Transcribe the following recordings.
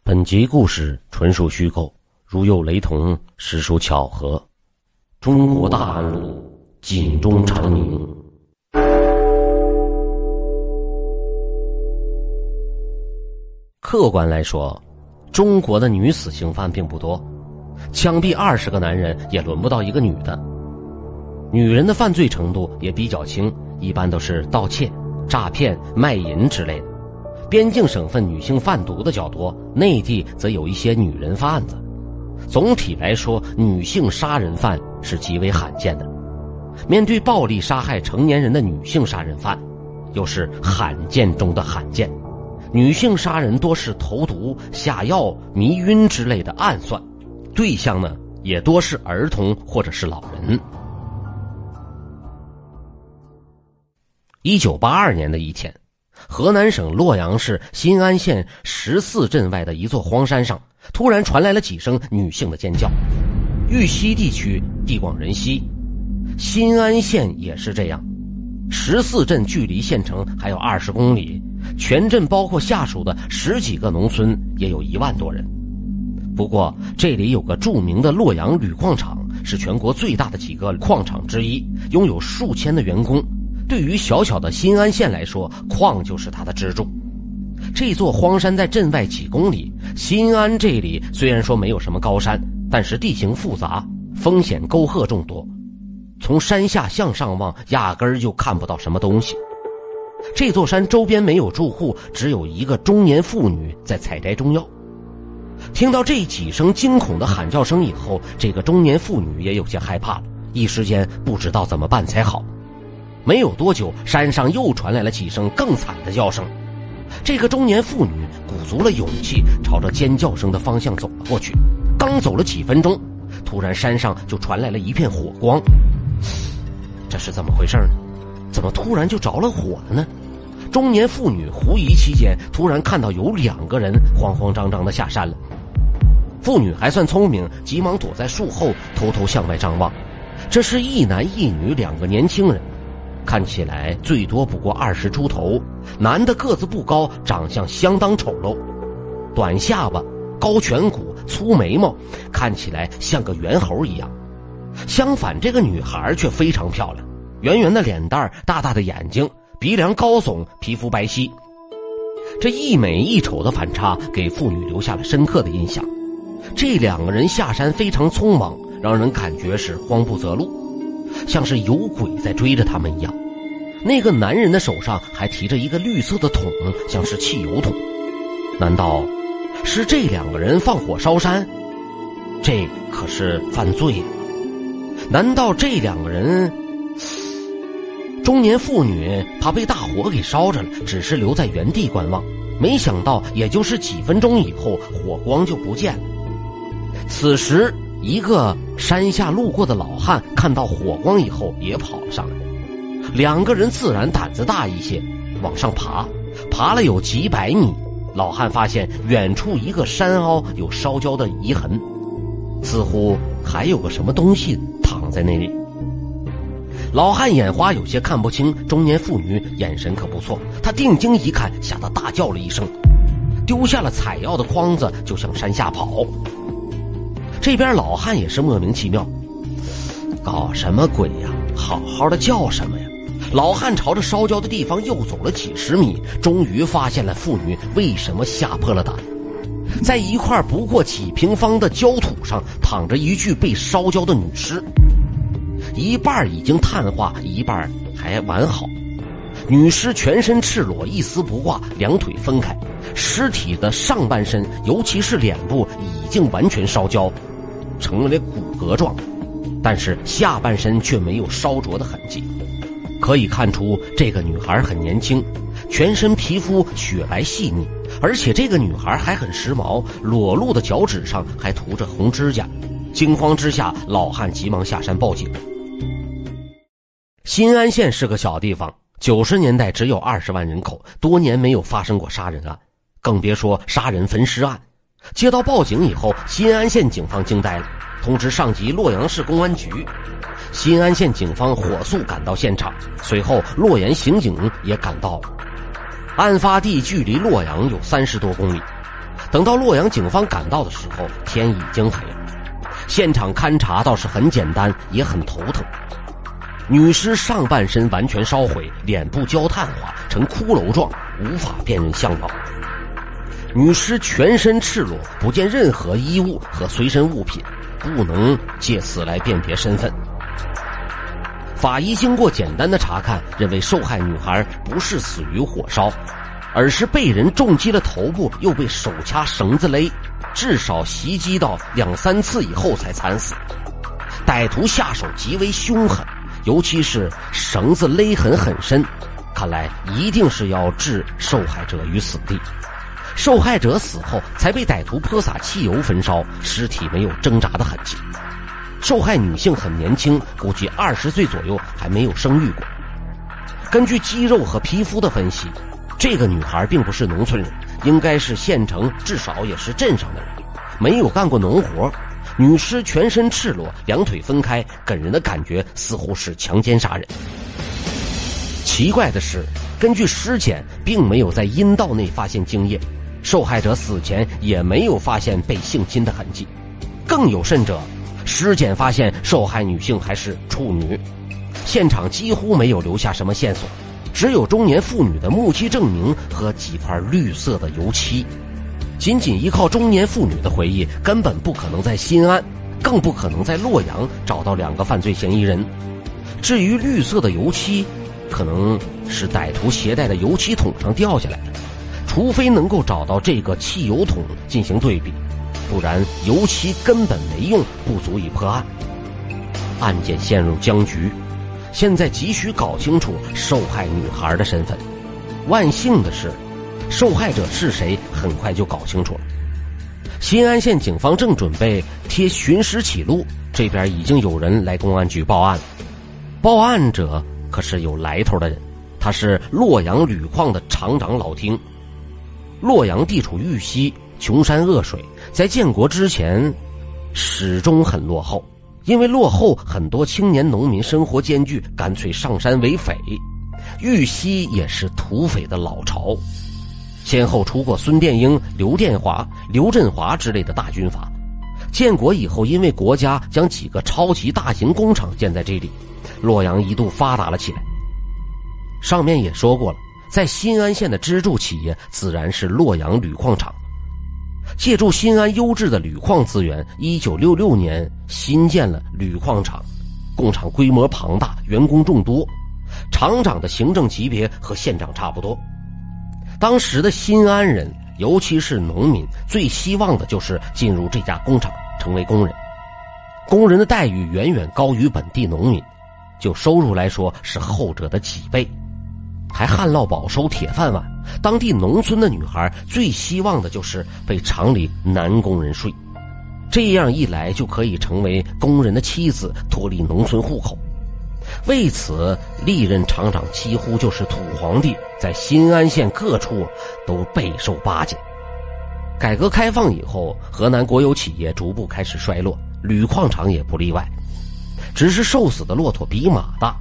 本集故事纯属虚构，如有雷同，实属巧合。中国大安路警钟长鸣。客观来说，中国的女死刑犯并不多，枪毙20个男人也轮不到一个女的。女人的犯罪程度也比较轻，一般都是盗窃、诈骗、卖淫之类的。边境省份女性贩毒的较多，内地则有一些女人贩子。总体来说，女性杀人犯是极为罕见的。面对暴力杀害成年人的女性杀人犯，又是罕见中的罕见。女性杀人多是投毒、下药、迷晕之类的暗算，对象呢也多是儿童或者是老人。1982年的一天，河南省洛阳市新安县14镇外的一座荒山上，突然传来了几声女性的尖叫。豫西地区地广人稀，新安县也是这样。14镇距离县城还有20公里，全镇包括下属的10几个农村也有1万多人。不过这里有个著名的洛阳铝矿厂，是全国最大的几个矿场之一，拥有数千的员工。对于小小的新安县来说，矿就是它的支柱。这座荒山在镇外几公里，新安这里虽然说没有什么高山，但是地形复杂，风险沟壑众多。从山下向上望，压根儿就看不到什么东西。这座山周边没有住户，只有一个中年妇女在采摘中药。听到这几声惊恐的喊叫声以后，这个中年妇女也有些害怕了，一时间不知道怎么办才好。没有多久，山上又传来了几声更惨的叫声。这个中年妇女鼓足了勇气，朝着尖叫声的方向走了过去。刚走了几分钟，突然山上就传来了一片火光。这是怎么回事呢？怎么突然就着了火了呢？中年妇女狐疑期间，突然看到有2个人慌慌张张地下山了。妇女还算聪明，急忙躲在树后，偷偷向外张望。这是一男一女2个年轻人，看起来最多不过20出头，男的个子不高，长相相当丑陋，短下巴、高颧骨、粗眉毛，看起来像个猿猴一样。相反，这个女孩却非常漂亮，圆圆的脸蛋，大大的眼睛，鼻梁高耸，皮肤白皙。这一美一丑的反差给妇女留下了深刻的印象。这2个人下山非常匆忙，让人感觉是慌不择路，像是有鬼在追着他们一样。那个男人的手上还提着一个绿色的桶，像是汽油桶。难道是这2个人放火烧山？这可是犯罪呀！难道这2个人……中年妇女怕被大火给烧着了，只是留在原地观望。没想到也就是几分钟以后，火光就不见了。此时一个山下路过的老汉看到火光以后也跑了上来，2个人自然胆子大一些，往上爬了有几百米。老汉发现远处一个山凹有烧焦的遗痕，似乎还有个什么东西躺在那里。老汉眼花有些看不清，中年妇女眼神可不错，她定睛一看，吓得大叫了一声，丢下了采药的筐子就向山下跑。这边老汉也是莫名其妙，搞什么鬼呀？好好的叫什么呀？老汉朝着烧焦的地方又走了几十米，终于发现了妇女为什么吓破了胆。在一块不过几平方的焦土上躺着一具被烧焦的女尸，一半已经碳化，一半还完好。女尸全身赤裸，一丝不挂，2腿分开，尸体的上半身尤其是脸部已经完全烧焦成了骨骼状，但是下半身却没有烧灼的痕迹。可以看出这个女孩很年轻，全身皮肤雪白细腻，而且这个女孩还很时髦，裸露的脚趾上还涂着红指甲。惊慌之下，老汉急忙下山报警。新安县是个小地方，90年代只有20万人口，多年没有发生过杀人案，更别说杀人焚尸案。接到报警以后，新安县警方惊呆了，通知上级洛阳市公安局。新安县警方火速赶到现场，随后洛阳刑警也赶到了。案发地距离洛阳有30多公里，等到洛阳警方赶到的时候，天已经黑了。现场勘查倒是很简单，也很头疼。女尸上半身完全烧毁，脸部焦炭化成骷髅状，无法辨认相貌。女尸全身赤裸，不见任何衣物和随身物品，不能借此来辨别身份。法医经过简单的查看，认为受害女孩不是死于火烧，而是被人重击了头部，又被手掐绳子勒，至少袭击到2-3次以后才惨死。歹徒下手极为凶狠，尤其是绳子勒痕很深，看来一定是要置受害者于死地。受害者死后才被歹徒泼洒汽油焚烧，尸体没有挣扎的痕迹。受害女性很年轻，估计20岁左右，还没有生育过。根据肌肉和皮肤的分析，这个女孩并不是农村人，应该是县城，至少也是镇上的人，没有干过农活。女尸全身赤裸，两腿分开，给人的感觉似乎是强奸杀人。奇怪的是，根据尸检，并没有在阴道内发现精液，受害者死前也没有发现被性侵的痕迹。更有甚者，尸检发现受害女性还是处女，现场几乎没有留下什么线索，只有中年妇女的目击证明和几块绿色的油漆。仅仅依靠中年妇女的回忆，根本不可能在新安，更不可能在洛阳找到2个犯罪嫌疑人。至于绿色的油漆，可能是歹徒携带的油漆桶上掉下来的，除非能够找到这个汽油桶进行对比，不然油漆根本没用，不足以破案。案件陷入僵局，现在急需搞清楚受害女孩的身份。万幸的是，受害者是谁很快就搞清楚了。新安县警方正准备贴寻尸启录，这边已经有人来公安局报案了。报案者可是有来头的人，他是洛阳铝矿的厂长老丁。洛阳地处豫西，穷山恶水，在建国之前始终很落后，因为落后，很多青年农民生活艰巨，干脆上山为匪。豫西也是土匪的老巢，先后出过孙殿英、刘振华之类的大军阀。建国以后，因为国家将几个超级大型工厂建在这里，洛阳一度发达了起来。上面也说过了，在新安县的支柱企业自然是洛阳铝矿厂。借助新安优质的铝矿资源，1966年新建了铝矿厂，工厂规模庞大，员工众多，厂长的行政级别和县长差不多。当时的新安人，尤其是农民，最希望的就是进入这家工厂成为工人。工人的待遇远远高于本地农民，就收入来说是后者的几倍，还旱涝保收铁饭碗。当地农村的女孩最希望的就是被厂里男工人睡，这样一来就可以成为工人的妻子，脱离农村户口。为此，历任厂长几乎就是土皇帝，在新安县各处都备受巴结。改革开放以后，河南国有企业逐步开始衰落，铝矿厂也不例外。只是瘦死的骆驼比马大，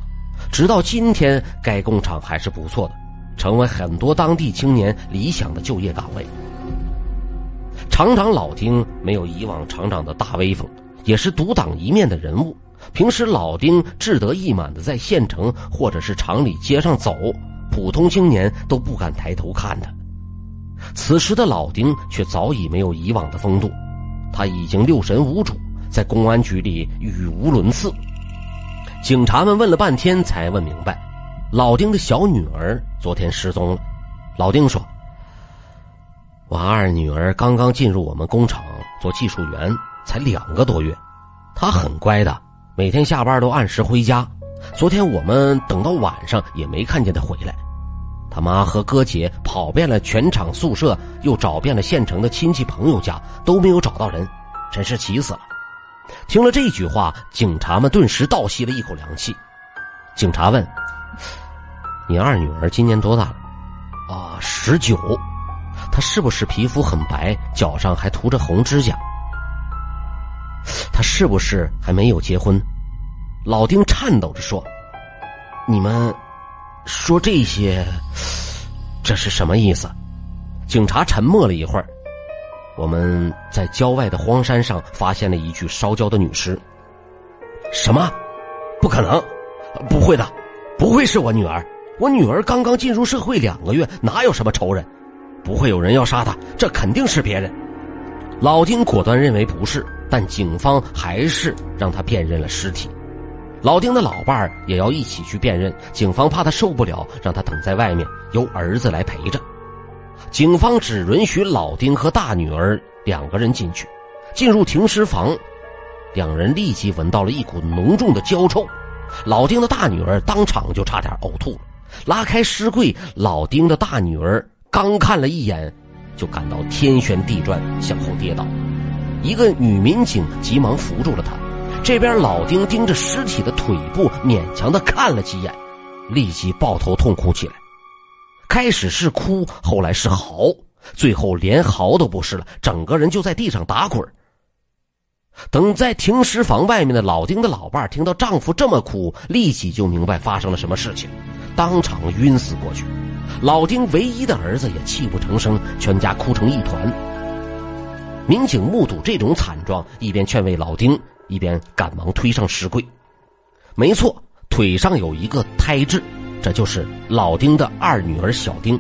直到今天，该工厂还是不错的，成为很多当地青年理想的就业岗位。厂长老丁没有以往厂长的大威风，也是独当一面的人物。平时老丁志得意满地在县城或者是厂里街上走，普通青年都不敢抬头看他。此时的老丁却早已没有以往的风度，他已经六神无主，在公安局里语无伦次。警察们问了半天才问明白，老丁的小女儿昨天失踪了。老丁说，我二女儿刚刚进入我们工厂做技术员，才2个多月，她很乖的，每天下班都按时回家。昨天我们等到晚上也没看见她回来。他妈和哥姐跑遍了全厂宿舍，又找遍了县城的亲戚朋友家，都没有找到人，真是气死了。听了这句话，警察们顿时倒吸了一口凉气。警察问，你二女儿今年多大了？19。她是不是皮肤很白，脚上还涂着红指甲？她是不是还没有结婚？老丁颤抖着说，你们说这些，这是什么意思？警察沉默了一会儿，我们在郊外的荒山上发现了一具烧焦的女尸。什么？不可能，不会的，不会是我女儿。我女儿刚刚进入社会2个月，哪有什么仇人？不会有人要杀她，这肯定是别人。老丁果断认为不是，但警方还是让他辨认了尸体。老丁的老伴儿也要一起去辨认，警方怕他受不了，让他等在外面，由儿子来陪着。警方只允许老丁和大女儿2个人进去。进入停尸房，2人立即闻到了一股浓重的焦臭。老丁的大女儿当场就差点呕吐了。拉开尸柜，老丁的大女儿刚看了一眼，就感到天旋地转，向后跌倒。一个女民警急忙扶住了她。这边老丁盯着尸体的腿部，勉强地看了几眼，立即抱头痛哭起来。开始是哭，后来是嚎，最后连嚎都不是了，整个人就在地上打滚。等在停尸房外面的老丁的老伴听到丈夫这么哭，立即就明白发生了什么事情，当场晕死过去。老丁唯一的儿子也泣不成声，全家哭成一团。民警目睹这种惨状，一边劝慰老丁，一边赶忙推上尸柜。没错，腿上有一个胎痣，这就是老丁的2女儿小丁。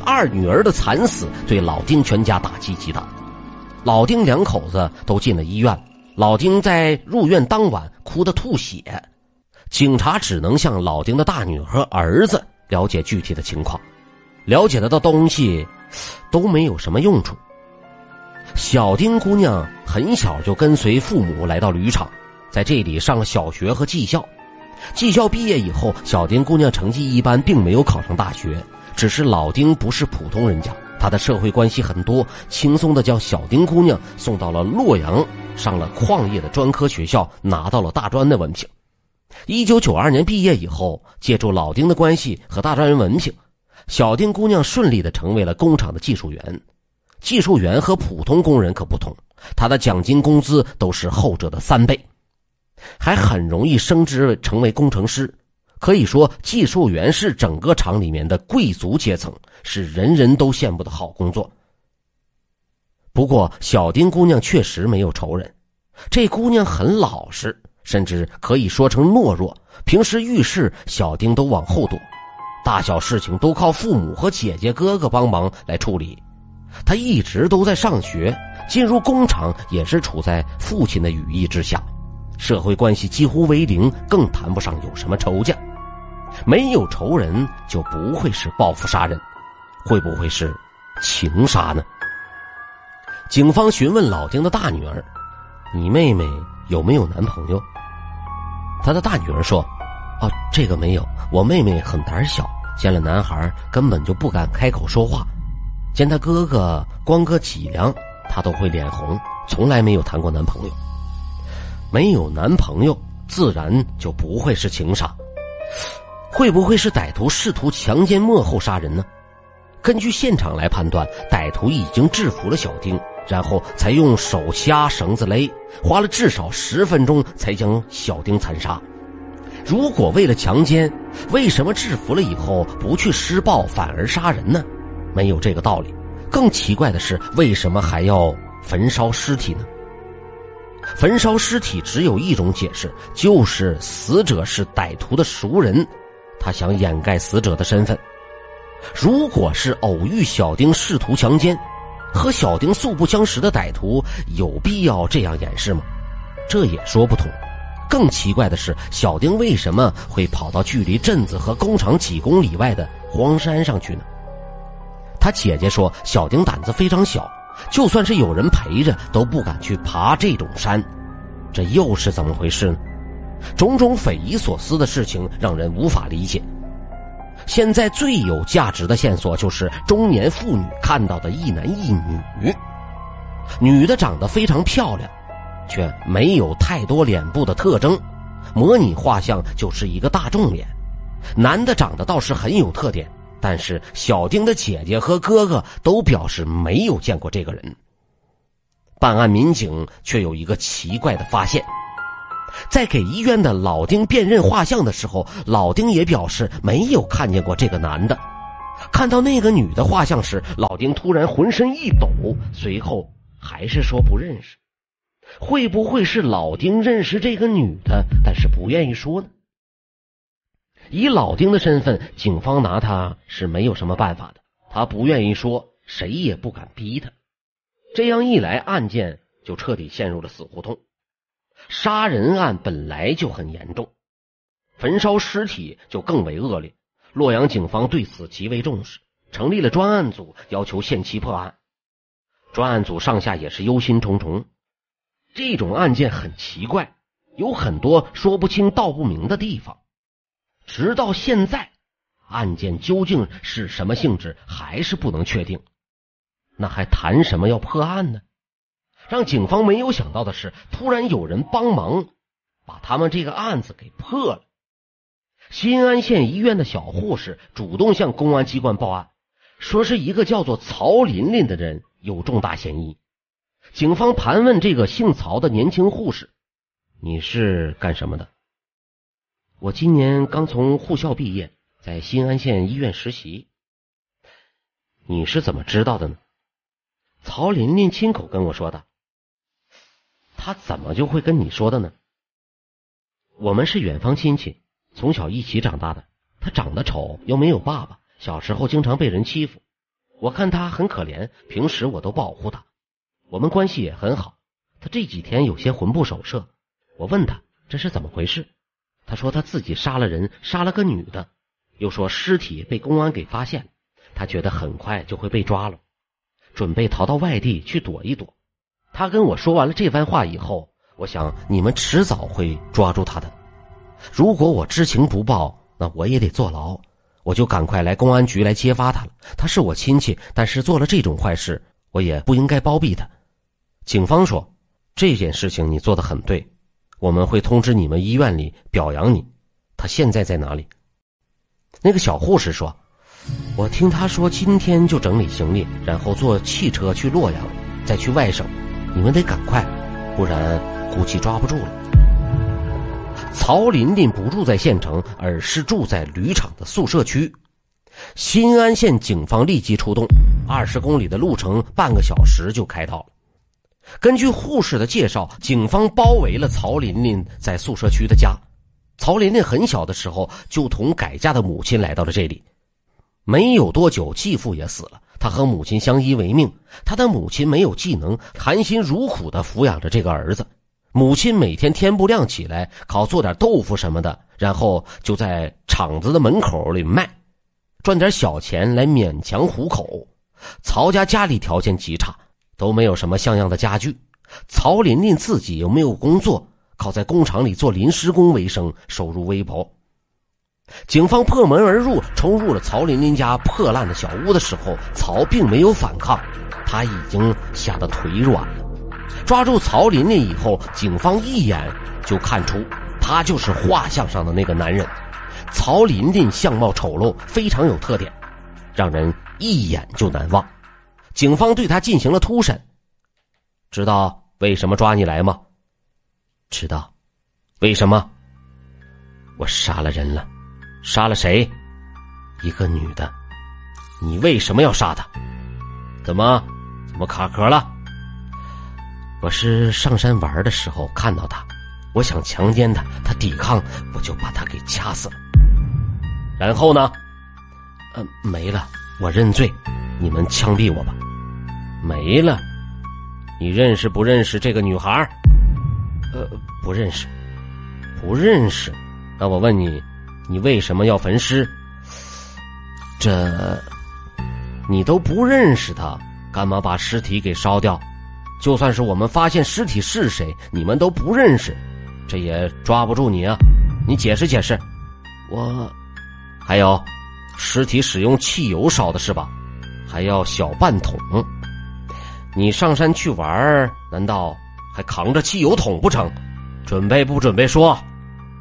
2女儿的惨死对老丁全家打击极大。老丁2口子都进了医院，老丁在入院当晚哭得吐血。警察只能向老丁的大女儿和儿子了解具体的情况，了解得到东西都没有什么用处。小丁姑娘很小就跟随父母来到旅场，在这里上了小学和技校。技校毕业以后，小丁姑娘成绩一般，并没有考上大学。只是老丁不是普通人家，他的社会关系很多，轻松地将小丁姑娘送到了洛阳，上了矿业的专科学校，拿到了大专的文凭。1992年毕业以后，借助老丁的关系和大专文凭，小丁姑娘顺利地成为了工厂的技术员。技术员和普通工人可不同，他的奖金工资都是后者的3倍，还很容易升职成为工程师。可以说技术员是整个厂里面的贵族阶层，是人人都羡慕的好工作。不过小丁姑娘确实没有仇人，这姑娘很老实，甚至可以说成懦弱，平时遇事小丁都往后躲，大小事情都靠父母和姐姐哥哥帮忙来处理。她一直都在上学，进入工厂也是处在父亲的羽翼之下，社会关系几乎为零，更谈不上有什么仇家。没有仇人就不会是报复杀人，会不会是情杀呢？警方询问老丁的大女儿，你妹妹有没有男朋友？他的大女儿说，这个没有，我妹妹很胆小，见了男孩根本就不敢开口说话，见他哥哥光个脊梁她都会脸红，从来没有谈过男朋友。没有男朋友自然就不会是情杀，会不会是歹徒试图强奸幕后杀人呢？根据现场来判断，歹徒已经制服了小丁，然后才用手掐绳子勒，花了至少10分钟才将小丁残杀。如果为了强奸，为什么制服了以后不去施暴反而杀人呢？没有这个道理。更奇怪的是，为什么还要焚烧尸体呢？焚烧尸体只有一种解释，就是死者是歹徒的熟人，他想掩盖死者的身份。如果是偶遇小丁试图强奸，和小丁素不相识的歹徒有必要这样掩饰吗？这也说不通。更奇怪的是，小丁为什么会跑到距离镇子和工厂几公里外的荒山上去呢？他姐姐说，小丁胆子非常小，就算是有人陪着都不敢去爬这种山，这又是怎么回事呢？种种匪夷所思的事情让人无法理解。现在最有价值的线索就是中年妇女看到的一男一女，女的长得非常漂亮，却没有太多脸部的特征，模拟画像就是一个大众脸。男的长得倒是很有特点，但是小丁的姐姐和哥哥都表示没有见过这个人。办案民警却有一个奇怪的发现，在给医院的老丁辨认画像的时候，老丁也表示没有看见过这个男的。看到那个女的画像时，老丁突然浑身一抖，随后还是说不认识？会不会是老丁认识这个女的，但是不愿意说呢？以老丁的身份，警方拿他是没有什么办法的，他不愿意说，谁也不敢逼他。这样一来，案件就彻底陷入了死胡同。杀人案本来就很严重，焚烧尸体就更为恶劣。洛阳警方对此极为重视，成立了专案组，要求限期破案。专案组上下也是忧心忡忡。这种案件很奇怪，有很多说不清道不明的地方。直到现在，案件究竟是什么性质还是不能确定。那还谈什么要破案呢？让警方没有想到的是，突然有人帮忙把他们这个案子给破了。新安县医院的小护士主动向公安机关报案，说是一个叫做曹琳琳的人有重大嫌疑。警方盘问这个姓曹的年轻护士：“你是干什么的？”“我今年刚从护校毕业，在新安县医院实习。”“你是怎么知道的呢？”“曹琳琳亲口跟我说的。”“他怎么就会跟你说的呢？”“我们是远方亲戚，从小一起长大的。他长得丑，又没有爸爸，小时候经常被人欺负。我看他很可怜，平时我都保护他。我们关系也很好。他这几天有些魂不守舍。我问他这是怎么回事，他说他自己杀了人，杀了个女的，又说尸体被公安给发现了，他觉得很快就会被抓了，准备逃到外地去躲一躲。他跟我说完了这番话以后，我想你们迟早会抓住他的。如果我知情不报，那我也得坐牢，我就赶快来公安局来揭发他了。他是我亲戚，但是做了这种坏事，我也不应该包庇他。”警方说：“这件事情你做得很对，我们会通知你们医院里表扬你。他现在在哪里？”那个小护士说：“我听他说今天就整理行李，然后坐汽车去洛阳，再去外省。你们得赶快，不然估计抓不住了。”曹琳琳不住在县城，而是住在铝厂的宿舍区。新安县警方立即出动，20公里的路程，半个小时就开到了。根据护士的介绍，警方包围了曹琳琳在宿舍区的家。曹琳琳很小的时候就同改嫁的母亲来到了这里，没有多久继父也死了，她和母亲相依为命。她的母亲没有技能，含辛茹苦地抚养着这个儿子。母亲每天天不亮起来，烤做点豆腐什么的，然后就在厂子的门口里卖，赚点小钱来勉强糊口。曹家家里条件极差，都没有什么像样的家具。曹琳琳自己又没有工作，靠在工厂里做临时工为生，收入微薄。警方破门而入，冲入了曹琳琳家破烂的小屋的时候，曹并没有反抗，他已经吓得腿软了。抓住曹琳琳以后，警方一眼就看出他就是画像上的那个男人。曹琳琳相貌丑陋，非常有特点，让人一眼就难忘。警方对他进行了突审。“知道为什么抓你来吗？”“知道。”“为什么？”“我杀了人了。”“杀了谁？”“一个女的。”“你为什么要杀她？”“怎么卡壳了？”“我是上山玩的时候看到她，我想强奸她，她抵抗，我就把她给掐死了。”“然后呢？”“没了，我认罪，你们枪毙我吧。”“没了。你认识不认识这个女孩？”“不认识。”“不认识？那我问你，你为什么要焚尸？”“这你都不认识她，干嘛把尸体给烧掉？就算是我们发现尸体是谁，你们都不认识，这也抓不住你啊！你解释解释。”“还有，尸体使用汽油烧的是吧？还要小半桶。你上山去玩，难道还扛着汽油桶不成？准备不准备说？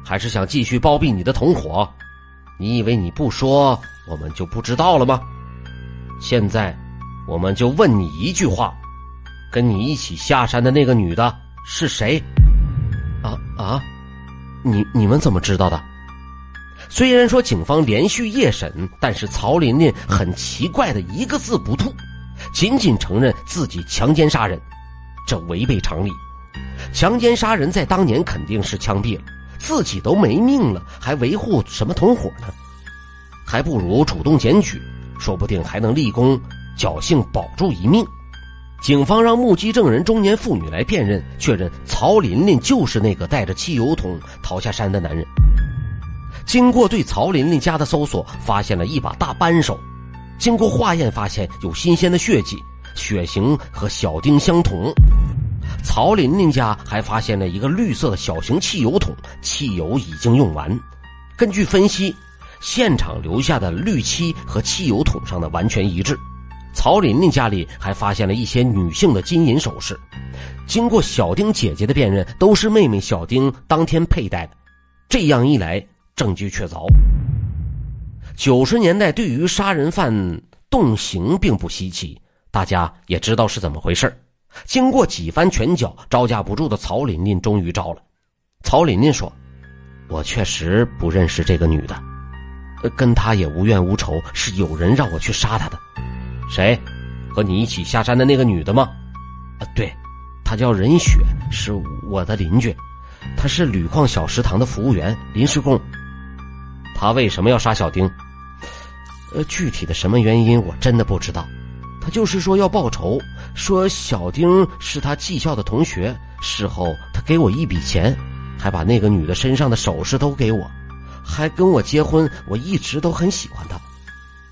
还是想继续包庇你的同伙？你以为你不说，我们就不知道了吗？现在我们就问你一句话，跟你一起下山的那个女的是谁？”“你们怎么知道的？”虽然说警方连续夜审，但是曹琳琳很奇怪的一个字不吐，仅仅承认自己强奸杀人。这违背常理。强奸杀人在当年肯定是枪毙了，自己都没命了，还维护什么同伙呢？还不如主动检举，说不定还能立功，侥幸保住一命。警方让目击证人中年妇女来辨认，确认曹琳琳就是那个带着汽油桶逃下山的男人。经过对曹琳琳家的搜索，发现了一把大扳手，经过化验发现有新鲜的血迹，血型和小丁相同。曹琳琳家还发现了一个绿色的小型汽油桶，汽油已经用完。根据分析，现场留下的氯漆和汽油桶上的完全一致。曹琳琳家里还发现了一些女性的金银首饰，经过小丁姐姐的辨认，都是妹妹小丁当天佩戴的。这样一来，证据确凿。90年代对于杀人犯动刑并不稀奇，大家也知道是怎么回事。经过几番拳脚，招架不住的曹琳琳终于招了。曹琳琳说：“我确实不认识这个女的，跟她也无怨无仇，是有人让我去杀她的。”“谁？和你一起下山的那个女的吗？”“对，她叫任雪，是我的邻居，她是铝矿小食堂的服务员，临时工。”“她为什么要杀小丁？”“具体的什么原因我真的不知道，她就是说要报仇，说小丁是她技校的同学，事后她给我一笔钱，还把那个女的身上的首饰都给我，还跟我结婚，我一直都很喜欢她。”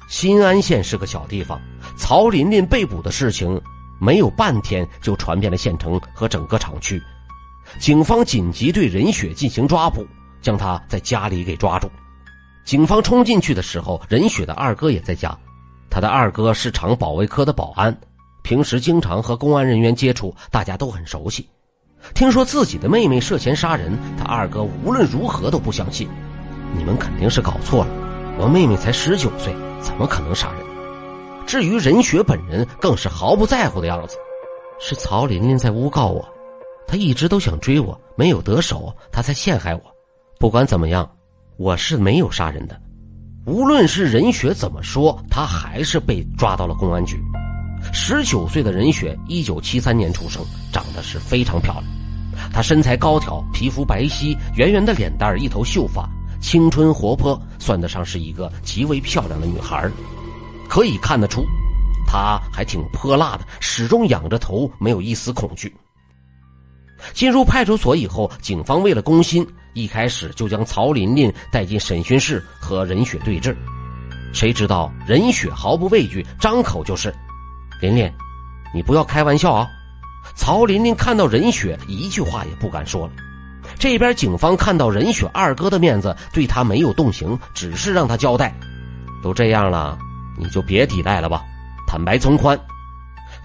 新安县是个小地方，曹琳琳被捕的事情没有半天就传遍了县城和整个厂区。警方紧急对任雪进行抓捕，将她在家里给抓住。警方冲进去的时候，任雪的二哥也在家。他的二哥是厂保卫科的保安，平时经常和公安人员接触，大家都很熟悉。听说自己的妹妹涉嫌杀人，他二哥无论如何都不相信。“你们肯定是搞错了，我妹妹才19岁，怎么可能杀人？”至于任雪本人更是毫不在乎的样子。“是曹琳琳在诬告我，她一直都想追我，没有得手，她才陷害我。不管怎么样，我是没有杀人的。”无论是任雪怎么说，她还是被抓到了公安局。19岁的任雪1973年出生，长得是非常漂亮。她身材高挑，皮肤白皙，圆圆的脸蛋，一头秀发，青春活泼，算得上是一个极为漂亮的女孩。可以看得出，她还挺泼辣的，始终仰着头，没有一丝恐惧。进入派出所以后，警方为了攻心，一开始就将曹琳琳带进审讯室和任雪对峙。谁知道任雪毫不畏惧，张口就是：“琳琳，你不要开玩笑啊！”曹琳琳看到任雪，一句话也不敢说了。这边警方看到任雪二哥的面子，对他没有动刑，只是让他交代：“都这样了，你就别抵赖了吧，坦白从宽。”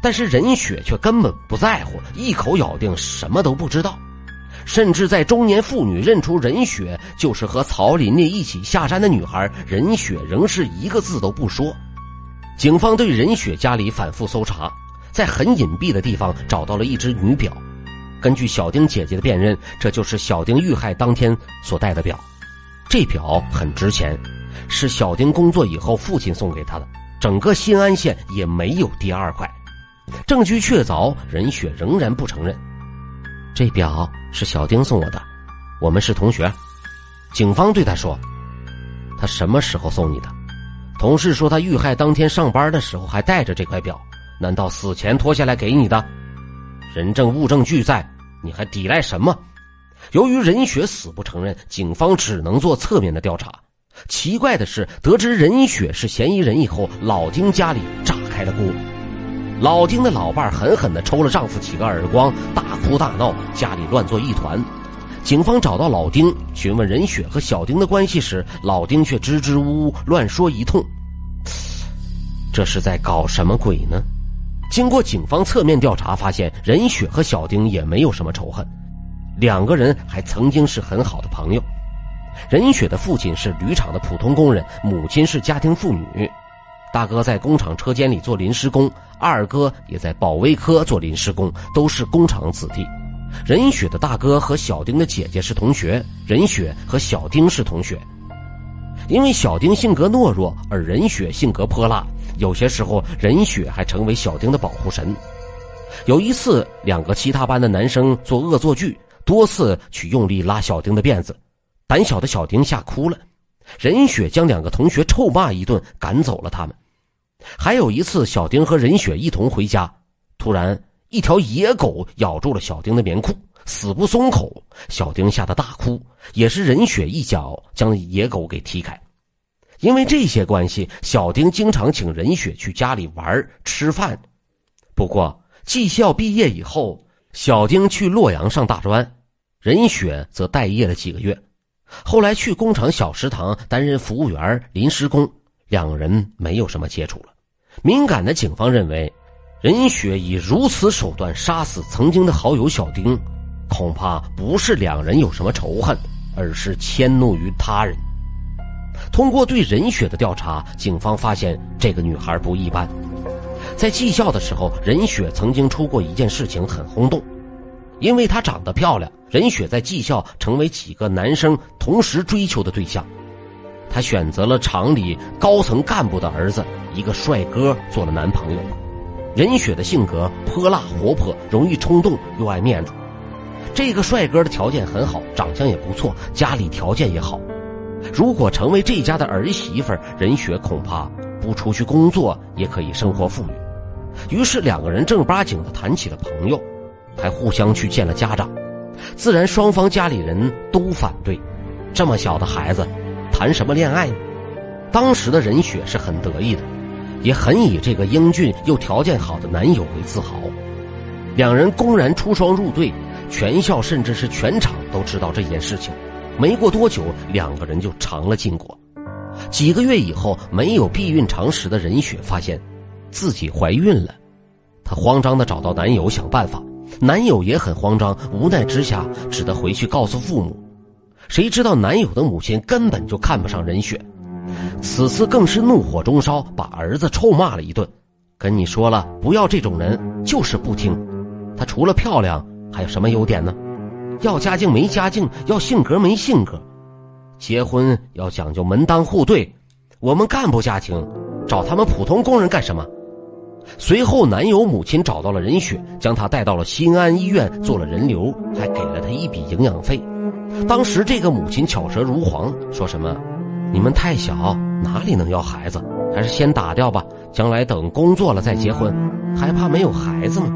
但是任雪却根本不在乎，一口咬定什么都不知道。甚至在中年妇女认出任雪就是和曹琳琳一起下山的女孩，任雪仍是一个字都不说。警方对任雪家里反复搜查，在很隐蔽的地方找到了一只女表。根据小丁姐姐的辨认，这就是小丁遇害当天所戴的表。这表很值钱，是小丁工作以后父亲送给他的，整个新安县也没有第二块。证据确凿，任雪仍然不承认。“这表是小丁送我的，我们是同学。”警方对他说：“他什么时候送你的？同事说他遇害当天上班的时候还带着这块表，难道死前脱下来给你的？人证物证俱在，你还抵赖什么？”由于任雪死不承认，警方只能做侧面的调查。奇怪的是，得知任雪是嫌疑人以后，老丁家里炸开了锅。老丁的老伴狠狠地抽了丈夫几个耳光，大哭大闹，家里乱作一团。警方找到老丁，询问任雪和小丁的关系时，老丁却支支吾吾乱说一通。这是在搞什么鬼呢？经过警方侧面调查，发现任雪和小丁也没有什么仇恨，两个人还曾经是很好的朋友。任雪的父亲是铝厂的普通工人，母亲是家庭妇女。大哥在工厂车间里做临时工，二哥也在保卫科做临时工，都是工厂子弟。任雪的大哥和小丁的姐姐是同学，任雪和小丁是同学。因为小丁性格懦弱，而任雪性格泼辣，有些时候任雪还成为小丁的保护神。有一次2个其他班的男生做恶作剧，多次去用力拉小丁的辫子，胆小的小丁吓哭了。任雪将2个同学臭骂一顿，赶走了他们。还有一次，小丁和任雪一同回家，突然一条野狗咬住了小丁的棉裤，死不松口。小丁吓得大哭，也是任雪一脚将野狗给踢开。因为这些关系，小丁经常请任雪去家里玩吃饭。不过技校毕业以后，小丁去洛阳上大专，任雪则待业了几个月。后来去工厂小食堂担任服务员临时工，2人没有什么接触了。敏感的警方认为，任雪以如此手段杀死曾经的好友小丁，恐怕不是2人有什么仇恨，而是迁怒于他人。通过对任雪的调查，警方发现这个女孩不一般。在技校的时候，任雪曾经出过一件事情很轰动。因为她长得漂亮，任雪在技校成为几个男生同时追求的对象。她选择了厂里高层干部的儿子，一个帅哥做了男朋友。任雪的性格泼辣活泼，容易冲动又爱面子。这个帅哥的条件很好，长相也不错，家里条件也好。如果成为这家的儿媳妇，任雪恐怕不出去工作也可以生活富裕。于是2个人正儿八经地谈起了朋友，还互相去见了家长。自然双方家里人都反对，这么小的孩子谈什么恋爱呢？当时的任雪是很得意的，也很以这个英俊又条件好的男友为自豪。2人公然出双入对，全校甚至是全场都知道这件事情。没过多久，2个人就尝了禁果。几个月以后，没有避孕常识的任雪发现自己怀孕了。她慌张地找到男友想办法，男友也很慌张，无奈之下只得回去告诉父母。谁知道男友的母亲根本就看不上任雪，此次更是怒火中烧，把儿子臭骂了一顿。跟你说了，不要这种人，就是不听。她除了漂亮还有什么优点呢？要家境没家境，要性格没性格。结婚要讲究门当户对，我们干部家庭找他们普通工人干什么？随后男友母亲找到了任雪，将她带到了新安医院做了人流，还给了她一笔营养费。当时这个母亲巧舌如簧，说什么你们太小，哪里能要孩子，还是先打掉吧，将来等工作了再结婚，还怕没有孩子吗？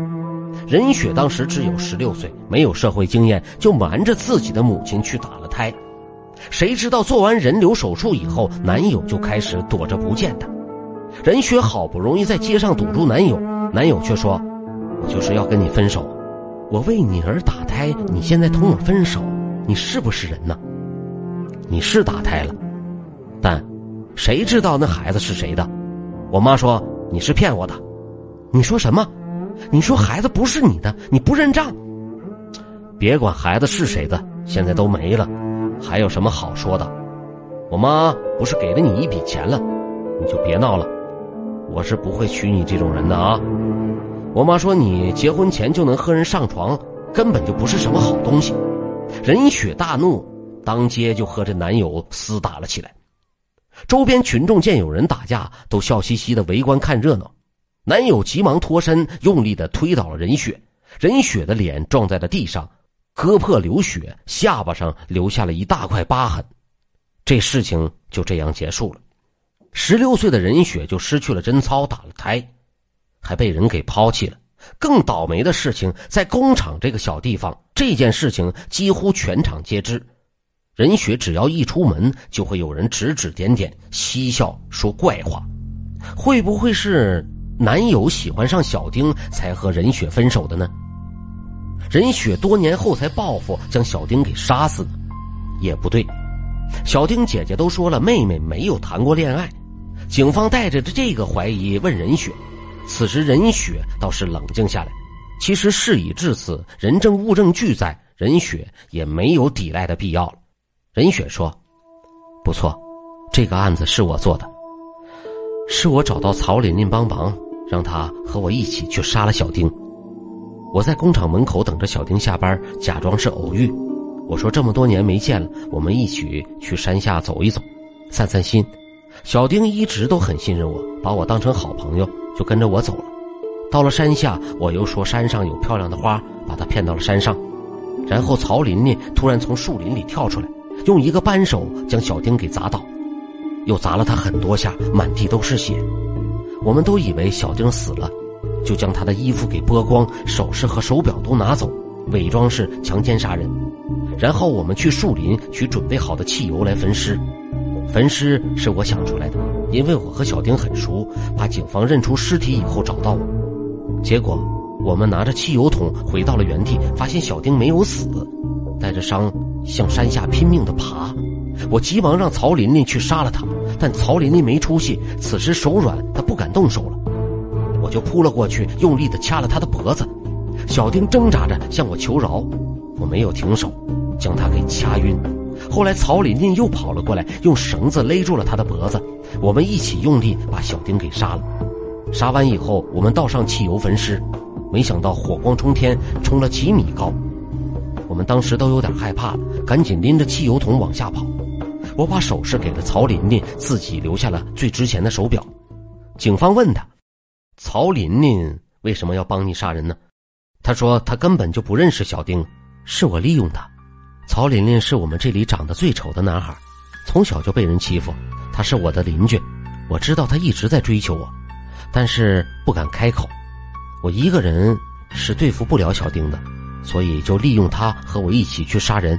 任雪当时只有16岁，没有社会经验，就瞒着自己的母亲去打了胎。谁知道做完人流手术以后，男友就开始躲着不见她。任雪好不容易在街上堵住男友，男友却说，我就是要跟你分手，我为你而打胎，你现在同我分手，你是不是人呢？你是打胎了，但谁知道那孩子是谁的？我妈说你是骗我的。你说什么？你说孩子不是你的，你不认账？别管孩子是谁的，现在都没了，还有什么好说的？我妈不是给了你一笔钱了，你就别闹了，我是不会娶你这种人的啊。我妈说你结婚前就能和人上床，根本就不是什么好东西。任雪大怒，当街就和这男友厮打了起来。周边群众见有人打架，都笑嘻嘻的围观看热闹。男友急忙脱身，用力的推倒了任雪，任雪的脸撞在了地上，割破流血，下巴上留下了一大块疤痕。这事情就这样结束了。16岁的任雪就失去了贞操，打了胎，还被人给抛弃了。更倒霉的事情，在工厂这个小地方，这件事情几乎全场皆知。任雪只要一出门，就会有人指指点点，嬉笑说怪话。会不会是男友喜欢上小丁才和任雪分手的呢？任雪多年后才报复，将小丁给杀死呢？也不对，小丁姐姐都说了，妹妹没有谈过恋爱。警方带着这个怀疑问任雪，此时任雪倒是冷静下来。其实事已至此，人证物证俱在，任雪也没有抵赖的必要了。任雪说，不错，这个案子是我做的，是我找到曹琳琳帮忙，让他和我一起去杀了小丁。我在工厂门口等着小丁下班，假装是偶遇。我说这么多年没见了，我们一起去山下走一走，散散心。小丁一直都很信任我，把我当成好朋友，就跟着我走了。到了山下，我又说山上有漂亮的花，把他骗到了山上。然后曹琳琳突然从树林里跳出来，用一个扳手将小丁给砸倒，又砸了他很多下，满地都是血。我们都以为小丁死了，就将他的衣服给剥光，首饰和手表都拿走，伪装是强奸杀人。然后我们去树林取准备好的汽油来焚尸。焚尸是我想出来的，因为我和小丁很熟，怕警方认出尸体以后找到我。结果我们拿着汽油桶回到了原地，发现小丁没有死，带着伤向山下拼命地爬。我急忙让曹琳琳去杀了他，但曹琳琳没出息，此时手软，她不敢动手了。我就扑了过去，用力地掐了他的脖子。小丁挣扎着向我求饶，我没有停手，将他给掐晕。后来曹琳琳又跑了过来，用绳子勒住了他的脖子，我们一起用力把小丁给杀了。杀完以后，我们倒上汽油焚尸，没想到火光冲天，冲了几米高。我们当时都有点害怕了，赶紧拎着汽油桶往下跑。我把首饰给了曹琳琳，自己留下了最值钱的手表。警方问他，曹琳琳为什么要帮你杀人呢？他说他根本就不认识小丁，是我利用他。曹琳琳是我们这里长得最丑的男孩，从小就被人欺负，他是我的邻居，我知道他一直在追求我，但是不敢开口。我一个人是对付不了小丁的，所以就利用他和我一起去杀人。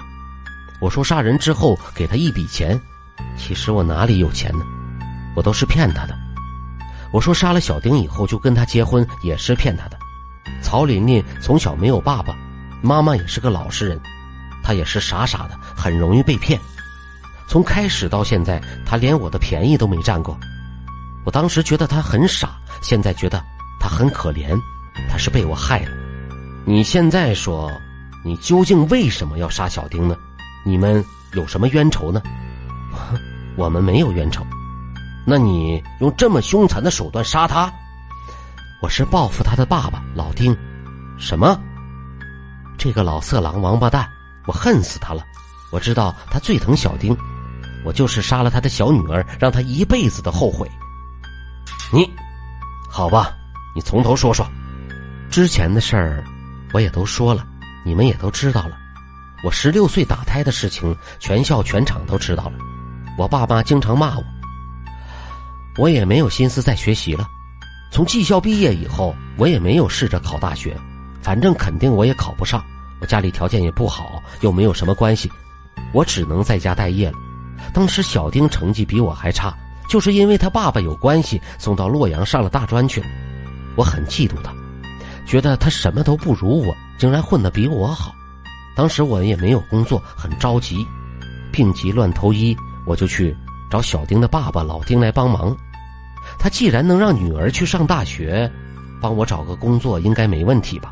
我说杀人之后给他一笔钱，其实我哪里有钱呢？我都是骗他的。我说杀了小丁以后就跟他结婚，也是骗他的。曹琳琳从小没有爸爸，妈妈也是个老实人，她也是傻傻的，很容易被骗。从开始到现在，她连我的便宜都没占过。我当时觉得她很傻，现在觉得她很可怜，她是被我害了。你现在说，你究竟为什么要杀小丁呢？你们有什么冤仇呢？我们没有冤仇。那你用这么凶残的手段杀他？我是报复他的爸爸老丁。什么？这个老色狼王八蛋，我恨死他了。我知道他最疼小丁，我就是杀了他的小女儿，让他一辈子的后悔。你好吧，你从头说说。之前的事儿我也都说了，你们也都知道了。我16岁打胎的事情全校全场都知道了，我爸妈经常骂我，我也没有心思再学习了。从技校毕业以后，我也没有试着考大学，反正肯定我也考不上，我家里条件也不好，又没有什么关系，我只能在家待业了。当时小丁成绩比我还差，就是因为他爸爸有关系，送到洛阳上了大专去了。我很嫉妒他，觉得他什么都不如我，竟然混得比我好。当时我也没有工作，很着急，病急乱投医，我就去找小丁的爸爸老丁来帮忙。他既然能让女儿去上大学，帮我找个工作应该没问题吧。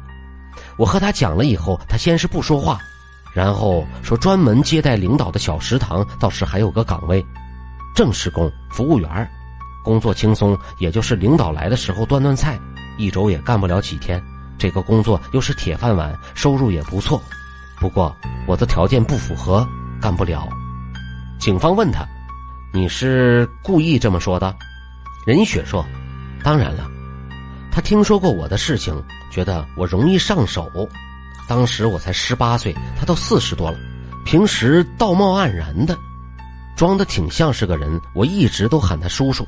我和他讲了以后，他先是不说话，然后说专门接待领导的小食堂倒是还有个岗位，正式工服务员，工作轻松，也就是领导来的时候端端菜，一周也干不了几天。这个工作又是铁饭碗，收入也不错，不过我的条件不符合，干不了。警方问他，你是故意这么说的？任雪说，当然了，他听说过我的事情，觉得我容易上手。当时我才18岁，他都40多了，平时道貌岸然的，装得挺像是个人，我一直都喊他叔叔。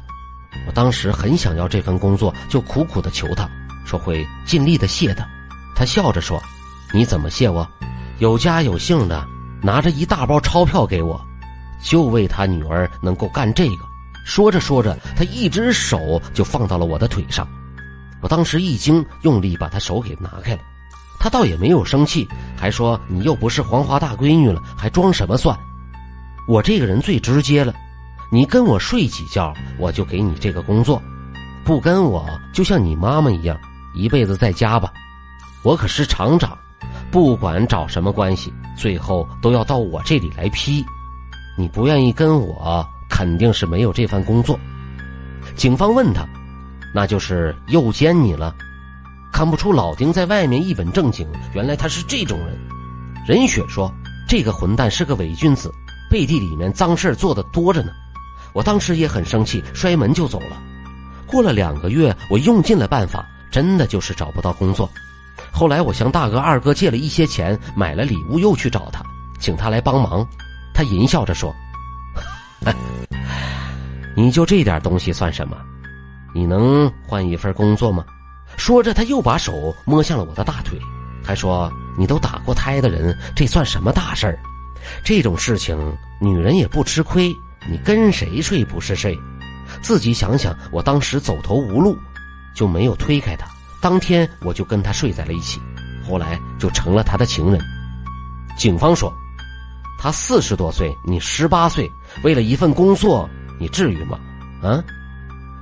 我当时很想要这份工作，就苦苦地求他，说会尽力地谢他。他笑着说，你怎么谢我？有家有姓的拿着一大包钞票给我，就为他女儿能够干这个。说着说着，他一只手就放到了我的腿上。我当时一惊，用力把他手给拿开了。他倒也没有生气，还说你又不是黄花大闺女了，还装什么蒜？我这个人最直接了，你跟我睡几觉，我就给你这个工作，不跟我就像你妈妈一样，一辈子在家吧。我可是厂长，不管找什么关系，最后都要到我这里来批。你不愿意跟我，肯定是没有这份工作。警方问他，那就是诱奸你了？看不出老丁在外面一本正经，原来他是这种人。任雪说，这个混蛋是个伪君子，背地里面脏事做得多着呢。我当时也很生气，摔门就走了。过了2个月，我用尽了办法，真的就是找不到工作。后来我向大哥二哥借了一些钱，买了礼物又去找他，请他来帮忙。他淫笑着说，你就这点东西算什么？你能换一份工作吗？说着他又把手摸向了我的大腿，还说，你都打过胎的人，这算什么大事儿？这种事情女人也不吃亏，你跟谁睡不是睡？自己想想，我当时走投无路，就没有推开他，当天我就跟他睡在了一起，后来就成了他的情人。警方说，他40多岁，你18岁，为了一份工作，你至于吗？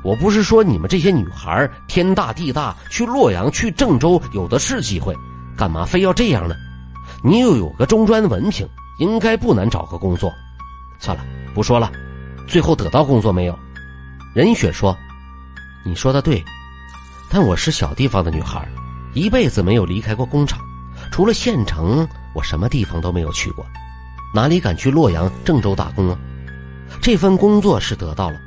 我不是说你们这些女孩天大地大，去洛阳去郑州有的是机会，干嘛非要这样呢？你又有个中专文凭，应该不难找个工作。算了，不说了。最后得到工作没有？任雪说，你说的对，但我是小地方的女孩，一辈子没有离开过工厂，除了县城，我什么地方都没有去过，哪里敢去洛阳郑州打工啊？这份工作是得到了，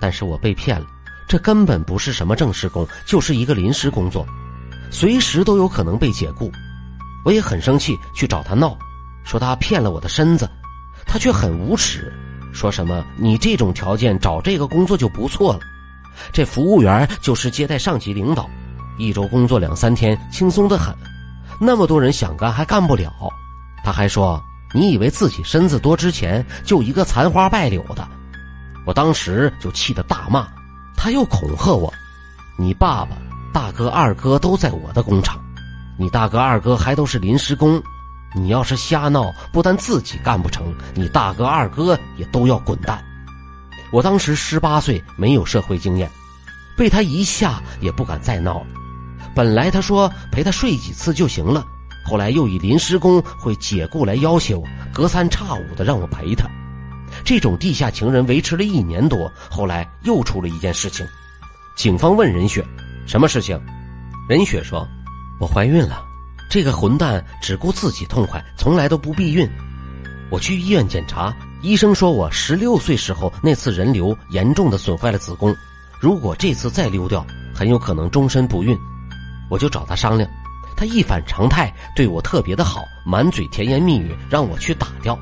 但是我被骗了，这根本不是什么正式工，就是一个临时工作，随时都有可能被解雇。我也很生气，去找他闹，说他骗了我的身子，他却很无耻，说什么你这种条件找这个工作就不错了，这服务员就是接待上级领导，1周工作2、3天，轻松得很，那么多人想干还干不了。他还说，你以为自己身子多值钱，就一个残花败柳的。我当时就气得大骂，他又恐吓我，你爸爸、大哥、二哥都在我的工厂，你大哥二哥还都是临时工，你要是瞎闹，不但自己干不成，你大哥二哥也都要滚蛋。我当时18岁，没有社会经验，被他一下也不敢再闹了。本来他说陪他睡几次就行了，后来又以临时工会解雇来要挟我，隔三差五的让我陪他。这种地下情人维持了1年多，后来又出了一件事情。警方问任雪，什么事情？任雪说，我怀孕了，这个混蛋只顾自己痛快，从来都不避孕。我去医院检查，医生说我16岁时候那次人流严重的损坏了子宫，如果这次再溜掉，很有可能终身不孕。我就找他商量，他一反常态，对我特别的好，满嘴甜言蜜语，让我去打掉。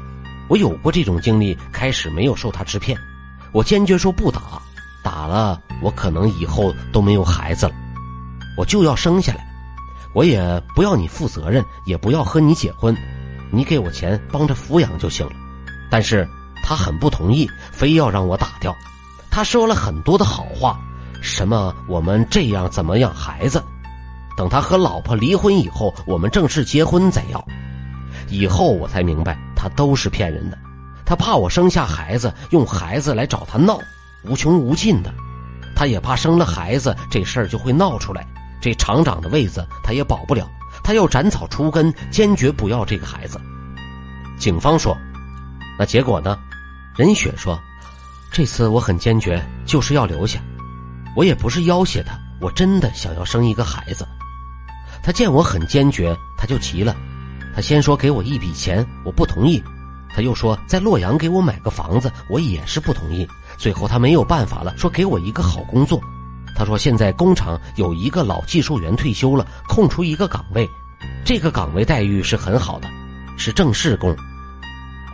我有过这种经历，开始没有受他制骗，我坚决说不打，打了我可能以后都没有孩子了，我就要生下来，我也不要你负责任，也不要和你结婚，你给我钱帮着抚养就行了。但是他很不同意，非要让我打掉。他说了很多的好话，什么我们这样怎么养孩子，等他和老婆离婚以后，我们正式结婚再要。以后我才明白，他都是骗人的，他怕我生下孩子，用孩子来找他闹，无穷无尽的。他也怕生了孩子这事儿就会闹出来，这厂长的位子他也保不了，他要斩草除根，坚决不要这个孩子。警方说，那结果呢？任雪说，这次我很坚决，就是要留下，我也不是要挟他，我真的想要生一个孩子。他见我很坚决，他就急了，他先说给我一笔钱，我不同意，他又说在洛阳给我买个房子，我也是不同意。最后他没有办法了，说给我一个好工作。他说现在工厂有一个老技术员退休了，空出一个岗位，这个岗位待遇是很好的，是正式工，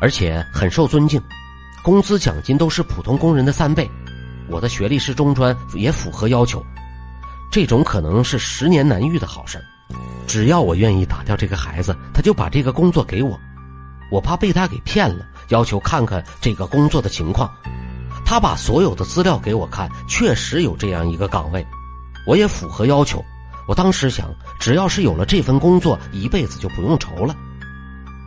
而且很受尊敬，工资奖金都是普通工人的3倍。我的学历是中专，也符合要求，这种可能是10年难遇的好事。只要我愿意打掉这个孩子，他就把这个工作给我。我怕被他给骗了，要求看看这个工作的情况。他把所有的资料给我看，确实有这样一个岗位，我也符合要求。我当时想，只要是有了这份工作，一辈子就不用愁了。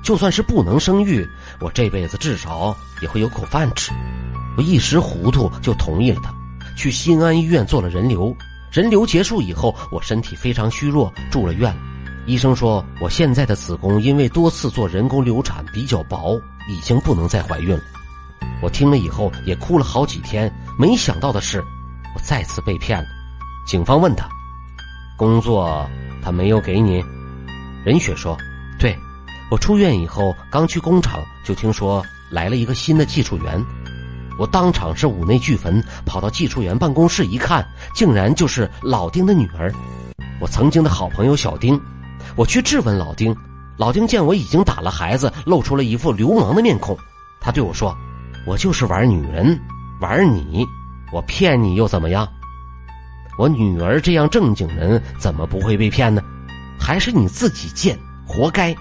就算是不能生育，我这辈子至少也会有口饭吃。我一时糊涂就同意了他，去新安医院做了人流。人流结束以后，我身体非常虚弱，住了院。医生说我现在的子宫因为多次做人工流产比较薄，已经不能再怀孕了。我听了以后也哭了好几天，没想到的是我再次被骗了。警方问他，工作他没有给你？任雪说，对，我出院以后刚去工厂就听说来了一个新的技术员，我当场是五内俱焚，跑到技术员办公室一看，竟然就是老丁的女儿。我曾经的好朋友小丁。我去质问老丁，老丁见我已经打了孩子，露出了一副流氓的面孔。他对我说，我就是玩女人，玩你，我骗你又怎么样？我女儿这样正经人怎么不会被骗呢？还是你自己贱，活该！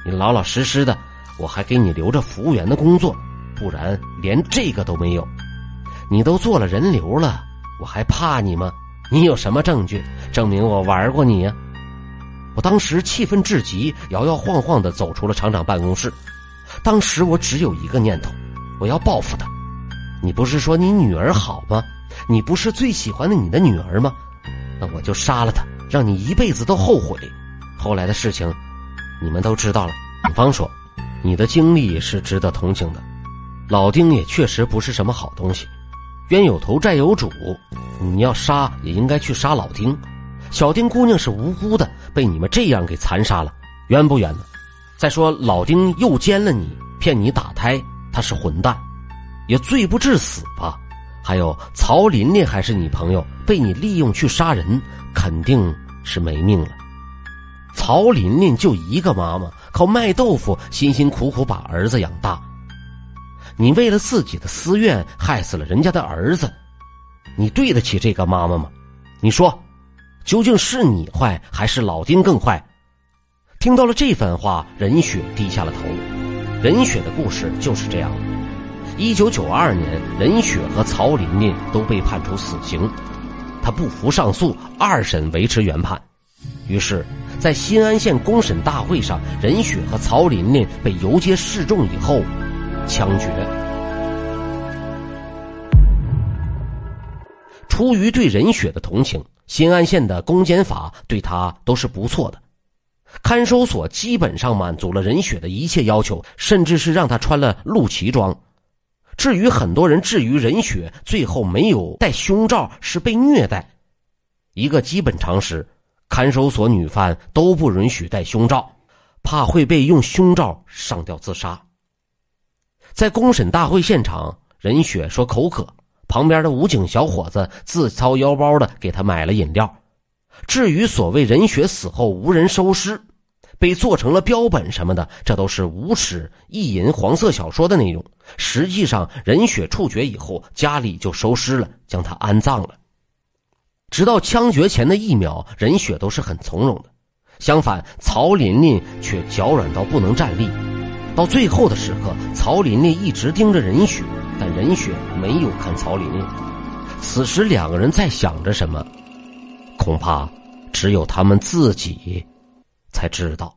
你老老实实的，我还给你留着服务员的工作，不然连这个都没有。你都做了人流了，我还怕你吗？你有什么证据证明我玩过你呀？我当时气愤至极，摇摇晃晃地走出了厂长办公室。当时我只有一个念头，我要报复他。你不是说你女儿好吗？你不是最喜欢的你的女儿吗？那我就杀了她，让你一辈子都后悔。后来的事情你们都知道了。警方说，你的经历是值得同情的，老丁也确实不是什么好东西，冤有头债有主，你要杀也应该去杀老丁。小丁姑娘是无辜的，被你们这样给残杀了，冤不冤呢？再说老丁诱奸了你，骗你打胎，他是混蛋，也罪不至死吧？还有曹琳琳还是你朋友，被你利用去杀人，肯定是没命了。曹琳琳就一个妈妈，靠卖豆腐辛辛苦苦把儿子养大，你为了自己的私怨害死了人家的儿子，你对得起这个妈妈吗？你说究竟是你坏还是老丁更坏？听到了这番话，任雪低下了头。任雪的故事就是这样。1992年，任雪和曹琳琳都被判处死刑，她不服上诉，2审维持原判。于是在新安县公审大会上，任雪和曹琳琳被游街示众以后枪决。出于对任雪的同情，新安县的公检法对她都是不错的。看守所基本上满足了任雪的一切要求，甚至是让她穿了陆旗装。至于很多人质疑任雪最后没有戴胸罩是被虐待，一个基本常识，看守所女犯都不允许戴胸罩，怕会被用胸罩上吊自杀。在公审大会现场，任雪说口渴，旁边的武警小伙子自掏腰包的给她买了饮料。至于所谓任雪死后无人收尸，被做成了标本什么的，这都是无耻意淫黄色小说的内容。实际上任雪处决以后，家里就收尸了，将她安葬了。直到枪决前的1秒，任雪都是很从容的，相反曹琳琳却脚软到不能站立。到最后的时刻，曹琳琳一直盯着任雪，但任雪没有看曹琳琳。此时2个人在想着什么，恐怕只有他们自己才知道。